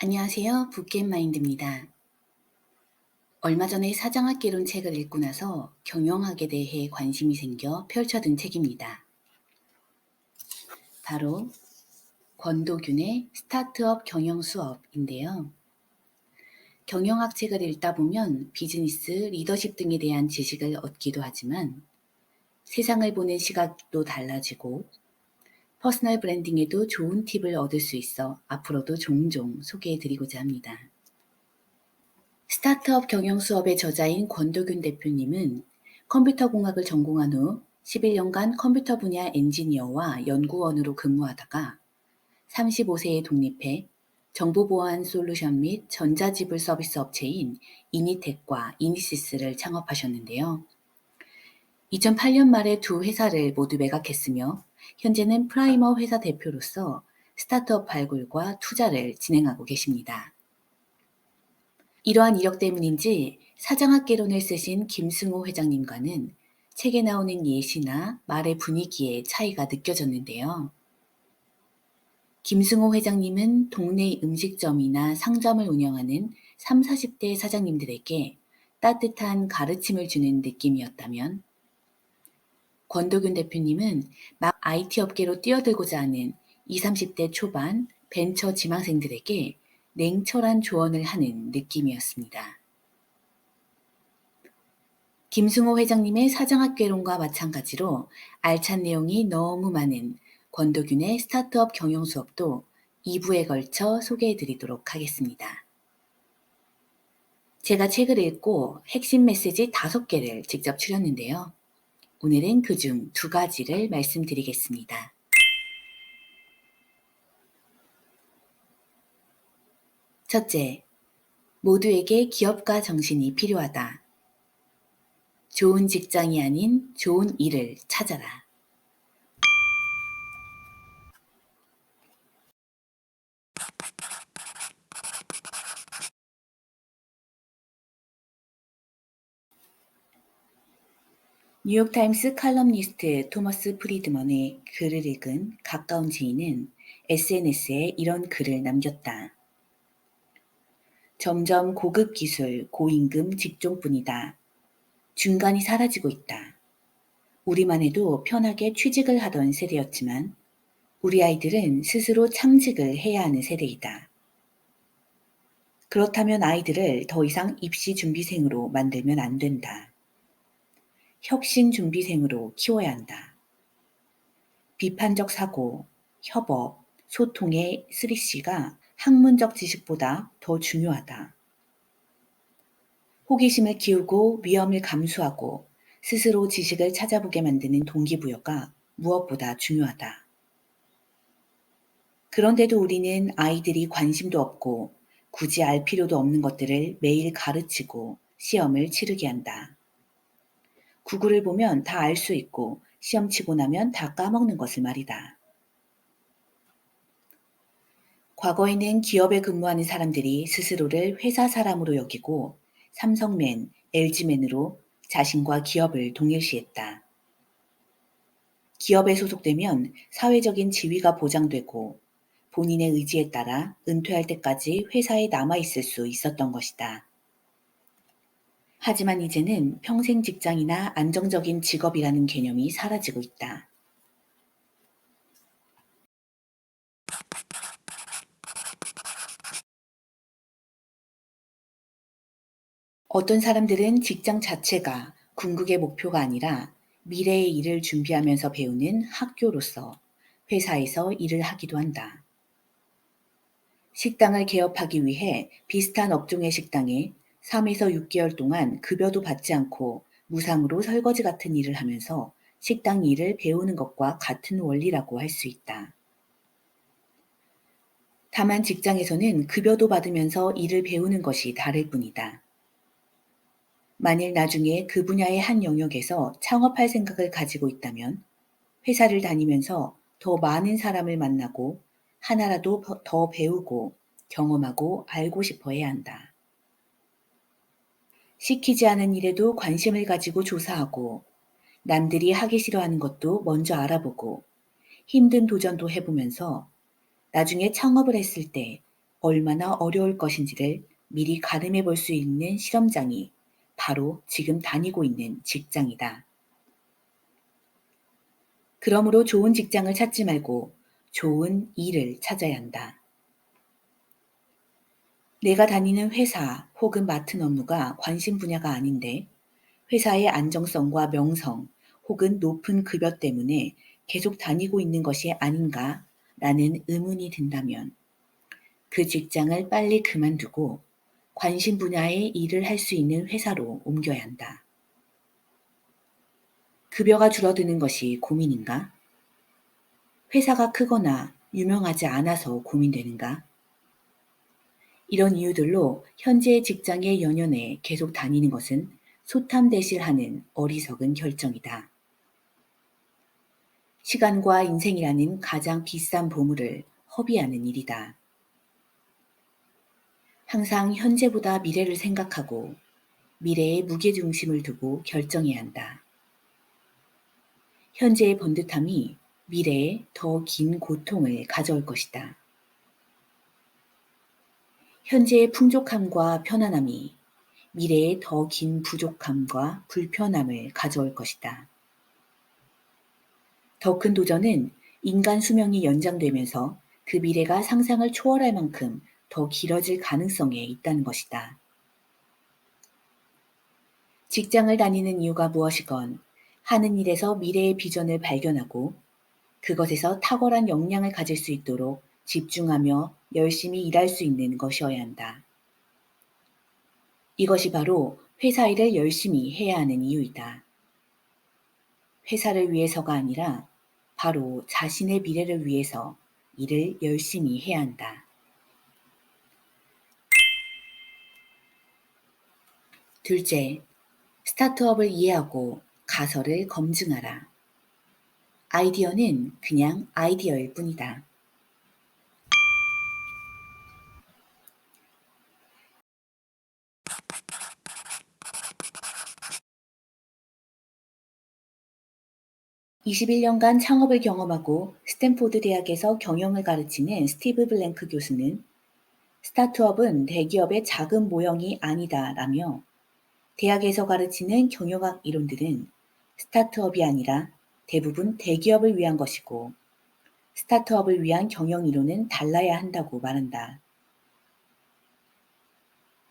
안녕하세요. 붓겟마인드입니다. 얼마 전에 사장학개론 책을 읽고 나서 경영학에 대해 관심이 생겨 펼쳐든 책입니다. 바로 권도균의 스타트업 경영 수업인데요. 경영학 책을 읽다 보면 비즈니스, 리더십 등에 대한 지식을 얻기도 하지만 세상을 보는 시각도 달라지고 퍼스널 브랜딩에도 좋은 팁을 얻을 수 있어 앞으로도 종종 소개해드리고자 합니다. 스타트업 경영 수업의 저자인 권도균 대표님은 컴퓨터 공학을 전공한 후 11년간 컴퓨터 분야 엔지니어와 연구원으로 근무하다가 35세에 독립해 정보보안 솔루션 및 전자지불 서비스 업체인 이니텍과 이니시스를 창업하셨는데요. 2008년 말에 두 회사를 모두 매각했으며 현재는 프라이머 회사 대표로서 스타트업 발굴과 투자를 진행하고 계십니다. 이러한 이력 때문인지 사장학개론을 쓰신 김승호 회장님과는 책에 나오는 예시나 말의 분위기에 차이가 느껴졌는데요. 김승호 회장님은 동네 음식점이나 상점을 운영하는 3, 40대 사장님들에게 따뜻한 가르침을 주는 느낌이었다면 권도균 대표님은 막 IT 업계로 뛰어들고자 하는 20, 30대 초반 벤처 지망생들에게 냉철한 조언을 하는 느낌이었습니다. 김승호 회장님의 사장학개론과 마찬가지로 알찬 내용이 너무 많은 권도균의 스타트업 경영 수업도 2부에 걸쳐 소개해 드리도록 하겠습니다. 제가 책을 읽고 핵심 메시지 5개를 직접 추렸는데요. 오늘은 그중 2가지를 말씀드리겠습니다. 첫째, 모두에게 기업가 정신이 필요하다. 좋은 직장이 아닌 좋은 일을 찾아라. 뉴욕타임스 칼럼니스트 토머스 프리드먼의 글을 읽은 가까운 지인은 SNS에 이런 글을 남겼다. 점점 고급 기술, 고임금 직종뿐이다. 중간이 사라지고 있다. 우리만 해도 편하게 취직을 하던 세대였지만 우리 아이들은 스스로 창직을 해야 하는 세대이다. 그렇다면 아이들을 더 이상 입시 준비생으로 만들면 안 된다. 혁신 준비생으로 키워야 한다. 비판적 사고, 협업, 소통의 3C가 학문적 지식보다 더 중요하다. 호기심을 키우고 위험을 감수하고 스스로 지식을 찾아보게 만드는 동기부여가 무엇보다 중요하다. 그런데도 우리는 아이들이 관심도 없고 굳이 알 필요도 없는 것들을 매일 가르치고 시험을 치르게 한다. 구글을 보면 다 알 수 있고 시험 치고 나면 다 까먹는 것을 말이다. 과거에는 기업에 근무하는 사람들이 스스로를 회사 사람으로 여기고 삼성맨, LG맨으로 자신과 기업을 동일시했다. 기업에 소속되면 사회적인 지위가 보장되고 본인의 의지에 따라 은퇴할 때까지 회사에 남아있을 수 있었던 것이다. 하지만 이제는 평생 직장이나 안정적인 직업이라는 개념이 사라지고 있다. 어떤 사람들은 직장 자체가 궁극의 목표가 아니라 미래의 일을 준비하면서 배우는 학교로서 회사에서 일을 하기도 한다. 식당을 개업하기 위해 비슷한 업종의 식당에 3에서 6개월 동안 급여도 받지 않고 무상으로 설거지 같은 일을 하면서 식당 일을 배우는 것과 같은 원리라고 할 수 있다. 다만 직장에서는 급여도 받으면서 일을 배우는 것이 다를 뿐이다. 만일 나중에 그 분야의 한 영역에서 창업할 생각을 가지고 있다면 회사를 다니면서 더 많은 사람을 만나고 하나라도 더 배우고 경험하고 알고 싶어 해야 한다. 시키지 않은 일에도 관심을 가지고 조사하고 남들이 하기 싫어하는 것도 먼저 알아보고 힘든 도전도 해보면서 나중에 창업을 했을 때 얼마나 어려울 것인지를 미리 가늠해 볼 수 있는 실험장이 바로 지금 다니고 있는 직장이다. 그러므로 좋은 직장을 찾지 말고 좋은 일을 찾아야 한다. 내가 다니는 회사 혹은 맡은 업무가 관심 분야가 아닌데 회사의 안정성과 명성 혹은 높은 급여 때문에 계속 다니고 있는 것이 아닌가 라는 의문이 든다면 그 직장을 빨리 그만두고 관심 분야의 일을 할 수 있는 회사로 옮겨야 한다. 급여가 줄어드는 것이 고민인가? 회사가 크거나 유명하지 않아서 고민되는가? 이런 이유들로 현재의 직장에 연연해 계속 다니는 것은 소탐대실하는 어리석은 결정이다. 시간과 인생이라는 가장 비싼 보물을 허비하는 일이다. 항상 현재보다 미래를 생각하고 미래에 무게중심을 두고 결정해야 한다. 현재의 번듯함이 미래에 더 긴 고통을 가져올 것이다. 현재의 풍족함과 편안함이 미래에 더 긴 부족함과 불편함을 가져올 것이다. 더 큰 도전은 인간 수명이 연장되면서 그 미래가 상상을 초월할 만큼 더 길어질 가능성에 있다는 것이다. 직장을 다니는 이유가 무엇이건 하는 일에서 미래의 비전을 발견하고 그것에서 탁월한 역량을 가질 수 있도록 집중하며 열심히 일할 수 있는 것이어야 한다. 이것이 바로 회사 일을 열심히 해야 하는 이유이다. 회사를 위해서가 아니라 바로 자신의 미래를 위해서 일을 열심히 해야 한다. 둘째, 스타트업을 이해하고 가설을 검증하라. 아이디어는 그냥 아이디어일 뿐이다. 21년간 창업을 경험하고 스탠포드 대학에서 경영을 가르치는 스티브 블랭크 교수는 스타트업은 대기업의 작은 모형이 아니다라며 대학에서 가르치는 경영학 이론들은 스타트업이 아니라 대부분 대기업을 위한 것이고 스타트업을 위한 경영 이론은 달라야 한다고 말한다.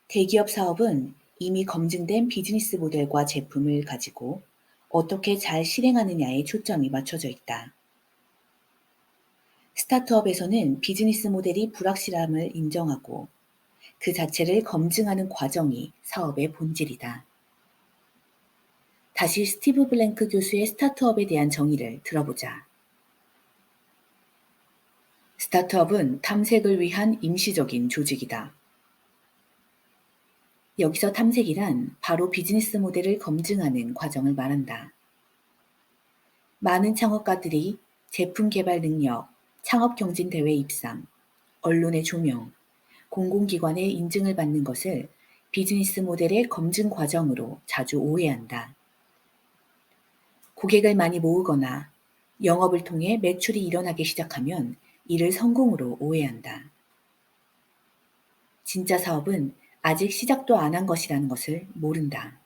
대기업 사업은 이미 검증된 비즈니스 모델과 제품을 가지고 어떻게 잘 실행하느냐에 초점이 맞춰져 있다. 스타트업에서는 비즈니스 모델이 불확실함을 인정하고 그 자체를 검증하는 과정이 사업의 본질이다. 다시 스티브 블랭크 교수의 스타트업에 대한 정의를 들어보자. 스타트업은 탐색을 위한 임시적인 조직이다. 여기서 탐색이란 바로 비즈니스 모델을 검증하는 과정을 말한다. 많은 창업가들이 제품 개발 능력, 창업 경진 대회 입상, 언론의 조명, 공공기관의 인증을 받는 것을 비즈니스 모델의 검증 과정으로 자주 오해한다. 고객을 많이 모으거나 영업을 통해 매출이 일어나기 시작하면 이를 성공으로 오해한다. 진짜 사업은 아직 시작도 안 한 것이라는 것을 모른다.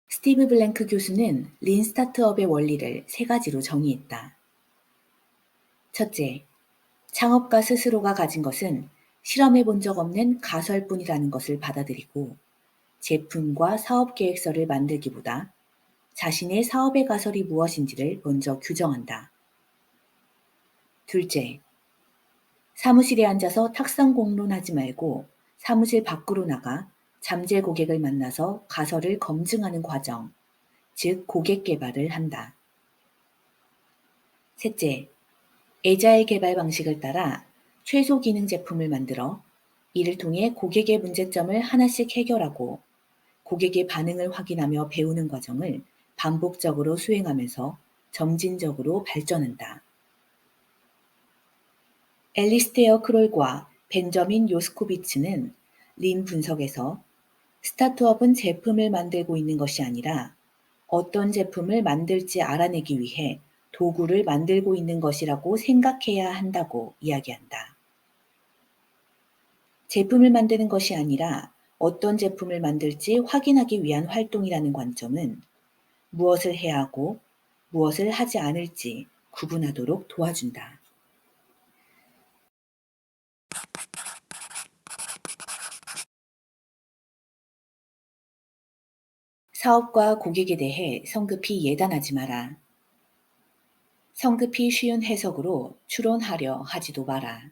스티브 블랭크 교수는 린 스타트업의 원리를 세 가지로 정의했다. 첫째, 창업가 스스로가 가진 것은 실험해 본 적 없는 가설뿐이라는 것을 받아들이고 제품과 사업 계획서를 만들기보다 자신의 사업의 가설이 무엇인지를 먼저 규정한다. 둘째, 사무실에 앉아서 탁상 공론하지 말고 사무실 밖으로 나가 잠재 고객을 만나서 가설을 검증하는 과정, 즉 고객 개발을 한다. 셋째, 애자일 개발 방식을 따라 최소 기능 제품을 만들어 이를 통해 고객의 문제점을 하나씩 해결하고 고객의 반응을 확인하며 배우는 과정을 반복적으로 수행하면서 점진적으로 발전한다. 앨리스테어 크롤과 벤저민 요스코비츠는 린 분석에서 스타트업은 제품을 만들고 있는 것이 아니라 어떤 제품을 만들지 알아내기 위해 도구를 만들고 있는 것이라고 생각해야 한다고 이야기한다. 제품을 만드는 것이 아니라 어떤 제품을 만들지 확인하기 위한 활동이라는 관점은 무엇을 해야 하고 무엇을 하지 않을지 구분하도록 도와준다. 사업과 고객에 대해 성급히 예단하지 마라. 성급히 쉬운 해석으로 추론하려 하지도 마라.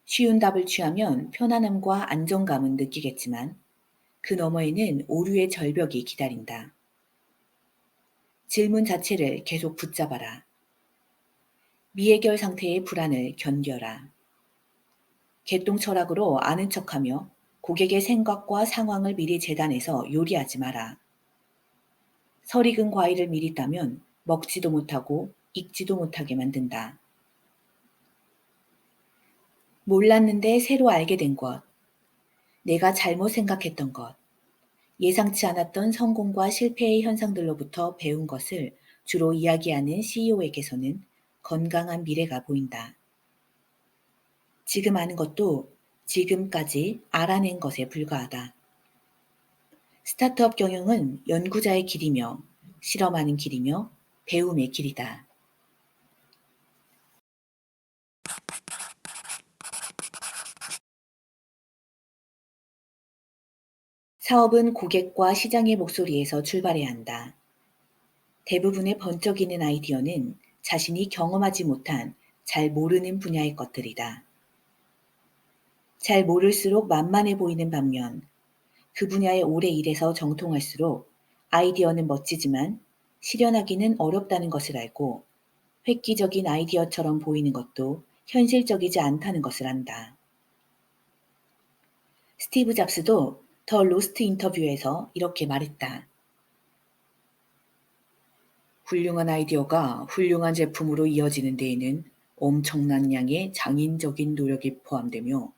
쉬운 답을 취하면 편안함과 안정감은 느끼겠지만 그 너머에는 오류의 절벽이 기다린다. 질문 자체를 계속 붙잡아라. 미해결 상태의 불안을 견뎌라. 개똥 철학으로 아는 척하며 고객의 생각과 상황을 미리 재단해서 요리하지 마라. 설익은 과일을 미리 따면 먹지도 못하고 익지도 못하게 만든다. 몰랐는데 새로 알게 된 것, 내가 잘못 생각했던 것, 예상치 않았던 성공과 실패의 현상들로부터 배운 것을 주로 이야기하는 CEO에게서는 건강한 미래가 보인다. 지금 아는 것도 지금까지 알아낸 것에 불과하다. 스타트업 경영은 연구자의 길이며 실험하는 길이며 배움의 길이다. 사업은 고객과 시장의 목소리에서 출발해야 한다. 대부분의 번쩍이는 아이디어는 자신이 경험하지 못한 잘 모르는 분야의 것들이다. 잘 모를수록 만만해 보이는 반면 그 분야에 오래 일해서 정통할수록 아이디어는 멋지지만 실현하기는 어렵다는 것을 알고 획기적인 아이디어처럼 보이는 것도 현실적이지 않다는 것을 안다. 스티브 잡스도 더 로스트 인터뷰에서 이렇게 말했다. 훌륭한 아이디어가 훌륭한 제품으로 이어지는 데에는 엄청난 양의 장인적인 노력이 포함되며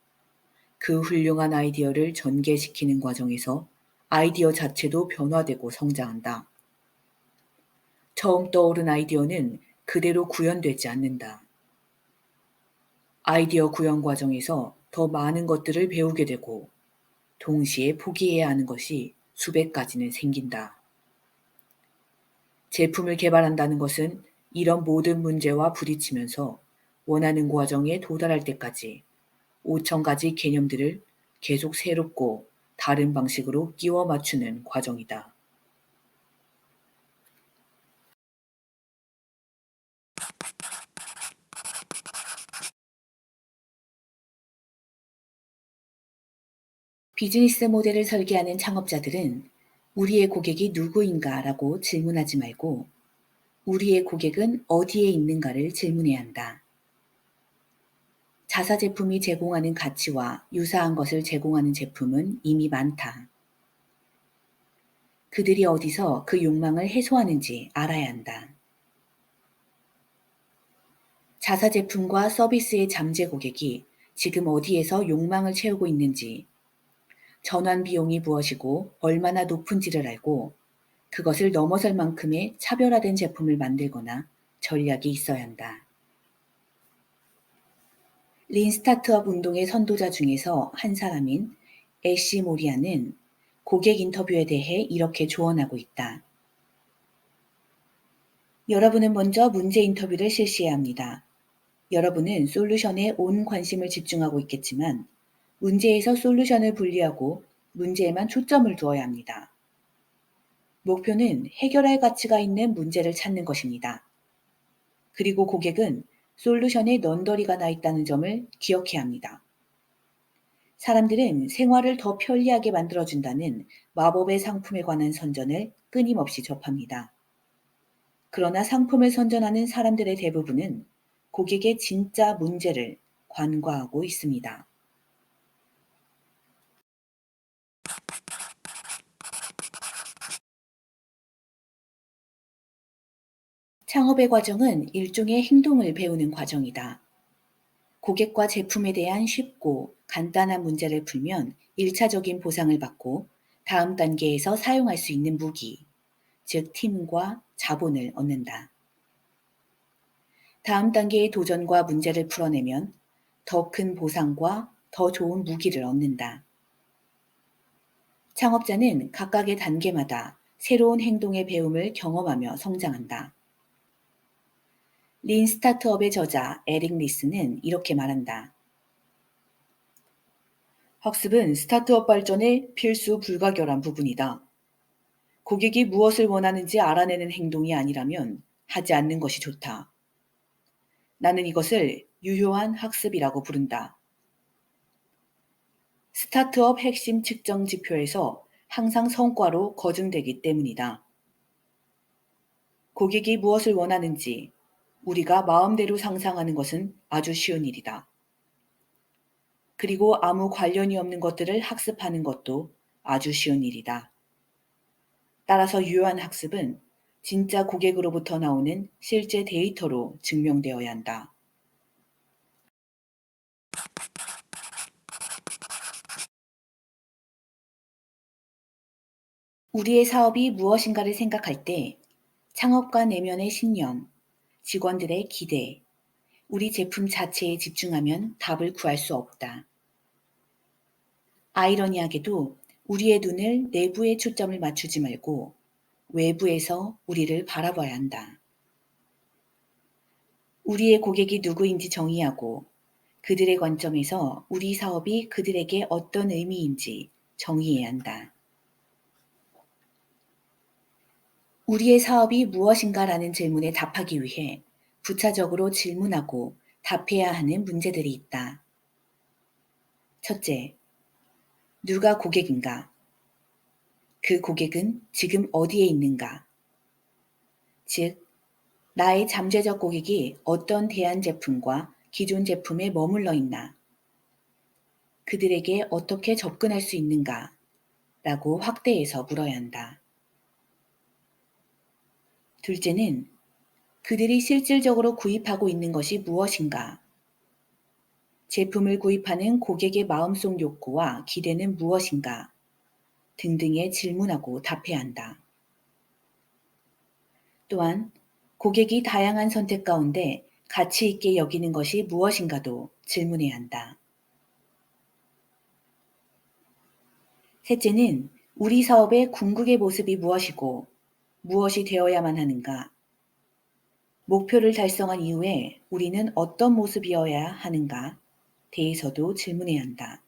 그 훌륭한 아이디어를 전개시키는 과정에서 아이디어 자체도 변화되고 성장한다. 처음 떠오른 아이디어는 그대로 구현되지 않는다. 아이디어 구현 과정에서 더 많은 것들을 배우게 되고 동시에 포기해야 하는 것이 수백 가지는 생긴다. 제품을 개발한다는 것은 이런 모든 문제와 부딪히면서 원하는 과정에 도달할 때까지 5천 가지 개념들을 계속 새롭고 다른 방식으로 끼워 맞추는 과정이다. 비즈니스 모델을 설계하는 창업자들은 우리의 고객이 누구인가 라고 질문하지 말고 우리의 고객은 어디에 있는가를 질문해야 한다. 자사 제품이 제공하는 가치와 유사한 것을 제공하는 제품은 이미 많다. 그들이 어디서 그 욕망을 해소하는지 알아야 한다. 자사 제품과 서비스의 잠재 고객이 지금 어디에서 욕망을 채우고 있는지, 전환 비용이 무엇이고 얼마나 높은지를 알고 그것을 넘어설 만큼의 차별화된 제품을 만들거나 전략이 있어야 한다. 린 스타트업 운동의 선도자 중에서 한 사람인 애쉬 모리아는 고객 인터뷰에 대해 이렇게 조언하고 있다. 여러분은 먼저 문제 인터뷰를 실시해야 합니다. 여러분은 솔루션에 온 관심을 집중하고 있겠지만 문제에서 솔루션을 분리하고 문제에만 초점을 두어야 합니다. 목표는 해결할 가치가 있는 문제를 찾는 것입니다. 그리고 고객은 솔루션에 넌더리가 나 있다는 점을 기억해야 합니다. 사람들은 생활을 더 편리하게 만들어준다는 마법의 상품에 관한 선전을 끊임없이 접합니다. 그러나 상품을 선전하는 사람들의 대부분은 고객의 진짜 문제를 관과하고 있습니다. 창업의 과정은 일종의 행동을 배우는 과정이다. 고객과 제품에 대한 쉽고 간단한 문제를 풀면 1차적인 보상을 받고 다음 단계에서 사용할 수 있는 무기, 즉 팀과 자본을 얻는다. 다음 단계의 도전과 문제를 풀어내면 더 큰 보상과 더 좋은 무기를 얻는다. 창업자는 각각의 단계마다 새로운 행동의 배움을 경험하며 성장한다. 린 스타트업의 저자 에릭 리스는 이렇게 말한다. 학습은 스타트업 발전의 필수 불가결한 부분이다. 고객이 무엇을 원하는지 알아내는 행동이 아니라면 하지 않는 것이 좋다. 나는 이것을 유효한 학습이라고 부른다. 스타트업 핵심 측정 지표에서 항상 성과로 거증되기 때문이다. 고객이 무엇을 원하는지 우리가 마음대로 상상하는 것은 아주 쉬운 일이다. 그리고 아무 관련이 없는 것들을 학습하는 것도 아주 쉬운 일이다. 따라서 유효한 학습은 진짜 고객으로부터 나오는 실제 데이터로 증명되어야 한다. 우리의 사업이 무엇인가를 생각할 때 창업가 내면의 신념, 직원들의 기대, 우리 제품 자체에 집중하면 답을 구할 수 없다. 아이러니하게도 우리의 눈을 내부에 초점을 맞추지 말고 외부에서 우리를 바라봐야 한다. 우리의 고객이 누구인지 정의하고 그들의 관점에서 우리 사업이 그들에게 어떤 의미인지 정의해야 한다. 우리의 사업이 무엇인가라는 질문에 답하기 위해 부차적으로 질문하고 답해야 하는 문제들이 있다. 첫째, 누가 고객인가? 그 고객은 지금 어디에 있는가? 즉, 나의 잠재적 고객이 어떤 대안 제품과 기존 제품에 머물러 있나? 그들에게 어떻게 접근할 수 있는가? 라고 확대해서 물어야 한다. 둘째는 그들이 실질적으로 구입하고 있는 것이 무엇인가? 제품을 구입하는 고객의 마음속 욕구와 기대는 무엇인가? 등등의 질문하고 답해야 한다. 또한 고객이 다양한 선택 가운데 가치 있게 여기는 것이 무엇인가도 질문해야 한다. 셋째는 우리 사업의 궁극의 모습이 무엇이고 무엇이 되어야만 하는가? 목표를 달성한 이후에 우리는 어떤 모습이어야 하는가? 대해서도 질문해야 한다.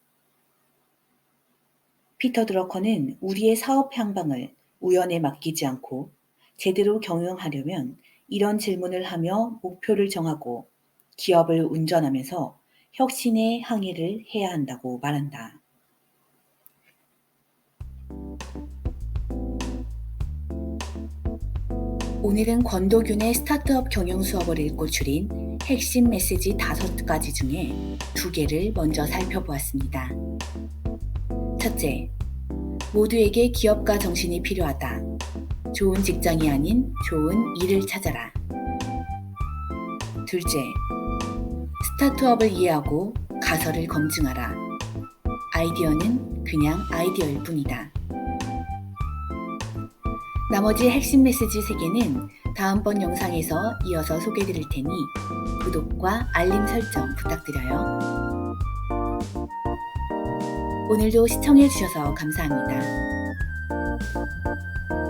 피터 드러커는 우리의 사업 향방을 우연에 맡기지 않고 제대로 경영하려면 이런 질문을 하며 목표를 정하고 기업을 운전하면서 혁신의 항해를 해야 한다고 말한다. 오늘은 권도균의 스타트업 경영 수업을 읽고 줄인 핵심 메시지 5가지 중에 2개를 먼저 살펴보았습니다. 첫째, 모두에게 기업가 정신이 필요하다. 좋은 직장이 아닌 좋은 일을 찾아라. 둘째, 스타트업을 이해하고 가설을 검증하라. 아이디어는 그냥 아이디어일 뿐이다. 나머지 핵심 메시지 3개는 다음번 영상에서 이어서 소개해드릴 테니 구독과 알림 설정 부탁드려요. 오늘도 시청해주셔서 감사합니다.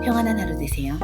평안한 하루 되세요.